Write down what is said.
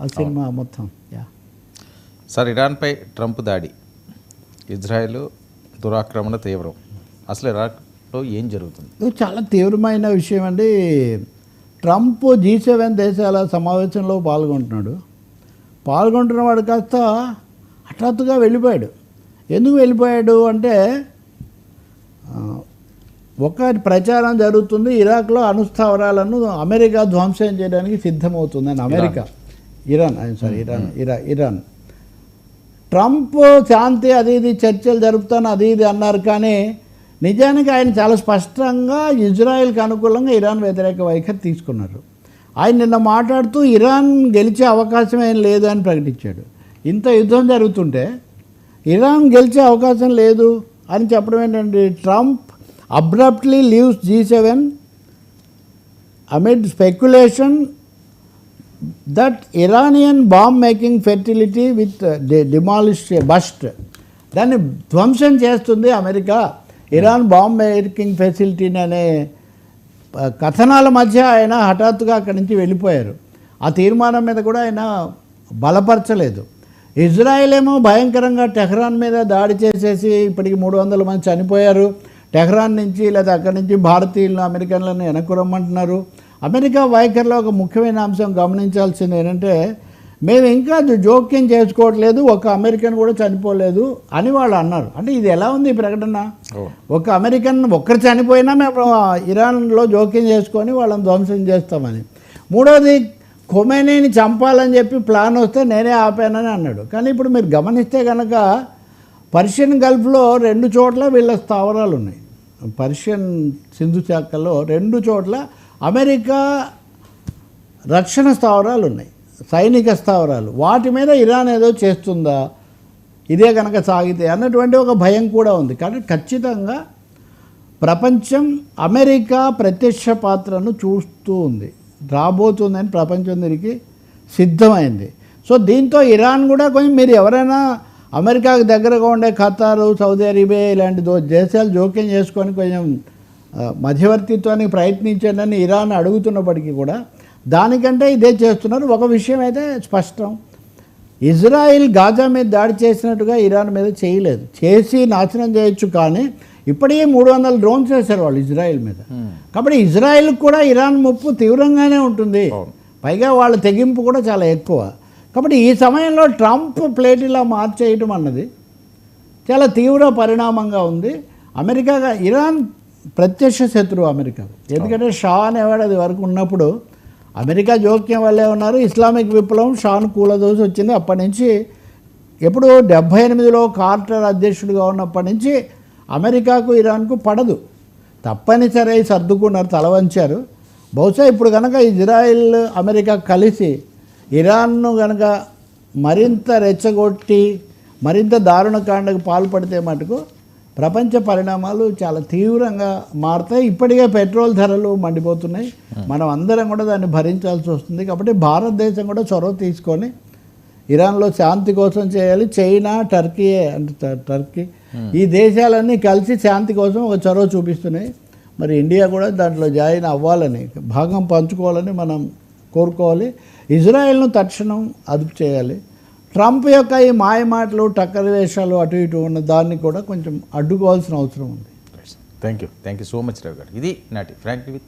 ఆ సినిమా మొత్తం. Sir, ఇరాన్పై Trump దాడి, ఇజ్రాయెల్ దురాక్రమణ తీవ్రం. అసలు ఇరాక్లో ఏం జరుగుతుంది? ఇది చాలా తీవ్రమైన విషయం అండి. ట్రంప్ G7 దేశాల సమావేశంలో పాల్గొంటున్నవాడు కాస్త హఠాత్తుగా వెళ్ళిపోయాడు. ఎందుకు వెళ్ళిపోయాడు అంటే, ఒక ప్రచారం జరుగుతుంది, ఇరాక్లో అణుస్థావరాలను అమెరికా ధ్వంసం చేయడానికి సిద్ధమవుతుందని. ఇరాన్ ట్రంప్ శాంతి అది ఇది చర్చలు జరుపుతాను అది ఇది అన్నారు, కానీ నిజానికి ఆయన చాలా స్పష్టంగా ఇజ్రాయెల్కి అనుకూలంగా ఇరాన్ వ్యతిరేక వైఖరి తీసుకున్నారు. ఆయన నిన్న మాట్లాడుతూ ఇరాన్ గెలిచే అవకాశం ఏం లేదు అని ప్రకటించాడు. ఇంత యుద్ధం జరుగుతుంటే ఇరాన్ గెలిచే అవకాశం లేదు అని చెప్పడం ఏంటంటే, Trump abruptly leaves G7 amid speculation that Iranian bomb making facility with demolished bust, దాన్ని ధ్వంసం చేస్తుంది అమెరికా, ఇరాన్ బాంబ్ మేకింగ్ ఫెసిలిటీని అనే కథనాల మధ్య ఆయన హఠాత్తుగా అక్కడి నుంచి వెళ్ళిపోయారు. ఆ తీర్మానం మీద కూడా ఆయన బలపరచలేదు. ఇజ్రాయెల్ ఏమో భయంకరంగా టెహ్రాన్ మీద దాడి చేసేసి ఇప్పటికి 300 మంది చనిపోయారు. టెహ్రాన్ నుంచి లేదా అక్కడి నుంచి భారతీయులను అమెరికన్లను వెనక్కు రమ్మంటున్నారు. అమెరికా వైఖరిలో ఒక ముఖ్యమైన అంశం గమనించాల్సింది ఏంటంటే, మేము ఇంకా జోక్యం చేసుకోవట్లేదు, ఒక అమెరికన్ కూడా చనిపోలేదు అని వాళ్ళు అన్నారు. అంటే ఇది ఎలా ఉంది ఈ ప్రకటన? ఒక అమెరికన్ ఒక్కరు చనిపోయినా మేము ఇరాన్లో జోక్యం చేసుకొని వాళ్ళని ధ్వంసం చేస్తామని. మూడోది, ఖొమైనీని చంపాలని చెప్పి ప్లాన్ వస్తే నేనే ఆపానని అన్నాడు. కానీ ఇప్పుడు మీరు గమనిస్తే కనుక పర్షియన్ గల్ఫ్లో 2 చోట్ల వీళ్ళ స్థావరాలు ఉన్నాయి. పర్షియన్ సింధు శాఖలో 2 చోట్ల అమెరికా రక్షణ స్థావరాలు ఉన్నాయి, సైనిక స్థావరాలు. వాటి మీద ఇరాన్ ఏదో చేస్తుందా ఇదే కనుక సాగితే అన్నటువంటి ఒక భయం కూడా ఉంది. కానీ ఖచ్చితంగా ప్రపంచం అమెరికా ప్రత్యక్ష పాత్రను చూస్తూ ఉంది, రాబోతుందని ప్రపంచం దీనికి సిద్ధమైంది. సో దీంతో ఇరాన్ కూడా కొంచెం మీరు ఎవరైనా అమెరికాకు దగ్గరగా ఉండే ఖతారు, సౌదీ అరేబియా ఇలాంటి దేశాలు జోక్యం చేసుకొని కొంచెం మధ్యవర్తిత్వానికి ప్రయత్నించండి ఇరాన్ అడుగుతున్నప్పటికీ కూడా దానికంటే ఇదే చేస్తున్నారు. ఒక విషయం అయితే స్పష్టం, ఇజ్రాయిల్ గాజా మీద దాడి చేసినట్టుగా ఇరాన్ మీద చేయలేదు. చేసి నాశనం చేయొచ్చు, కానీ ఇప్పటికే 300 డ్రోన్స్ వేశారు వాళ్ళు ఇజ్రాయిల్ మీద. కాబట్టి ఇజ్రాయిల్కి కూడా ఇరాన్ ముప్పు తీవ్రంగానే ఉంటుంది. పైగా వాళ్ళ తెగింపు కూడా చాలా ఎక్కువ. కాబట్టి ఈ సమయంలో ట్రంప్ ప్లేట్ ఇలా మార్చేయటం అన్నది చాలా తీవ్ర పరిణామంగా ఉంది. అమెరికాగా ఇరాన్ ప్రత్యక్ష శత్రువు అమెరికా. ఎందుకంటే షా అనేవాడు అది వరకు ఉన్నప్పుడు అమెరికా జోక్యం వల్లే ఉన్నారు. ఇస్లామిక్ విప్లవం షాను కూలదోసి వచ్చింది. అప్పటి నుంచి ఎప్పుడు 78లో కార్టర్ అధ్యక్షుడిగా ఉన్నప్పటి నుంచి అమెరికాకు ఇరాన్కు పడదు. తప్పనిసరి సర్దుకున్నారు, తల వంచారు. బహుశా ఇప్పుడు కనుక ఇజ్రాయిల్ అమెరికా కలిసి ఇరాన్ను కనుక మరింత రెచ్చగొట్టి మరింత దారుణకాండకు పాల్పడితే మటుకు ప్రపంచ పరిణామాలు చాలా తీవ్రంగా మారుతాయి. ఇప్పటికే పెట్రోల్ ధరలు మండిపోతున్నాయి, మనం అందరం కూడా దాన్ని భరించాల్సి వస్తుంది. కాబట్టి భారతదేశం కూడా చొరవ తీసుకొని ఇరాన్లో శాంతి కోసం చేయాలి. చైనా, టర్కీ ఈ దేశాలన్నీ కలిసి శాంతి కోసం ఒక చొరవ చూపిస్తున్నాయి. మరి ఇండియా కూడా దాంట్లో జాయిన్ అవ్వాలని, భాగం పంచుకోవాలని మనం కోరుకోవాలి. ఇజ్రాయెల్ను తక్షణం అదుపు చేయాలి. ట్రంప్ యొక్క ఈ మాయ మాటలు, టక్కరి వేషాలు అటు ఇటు ఉన్న దాన్ని కూడా కొంచెం అడ్డుకోవాల్సిన అవసరం ఉంది. థ్యాంక్ యూ సో మచ్ రావు గారు. ఇది నాటి ఫ్రాంక్ విత్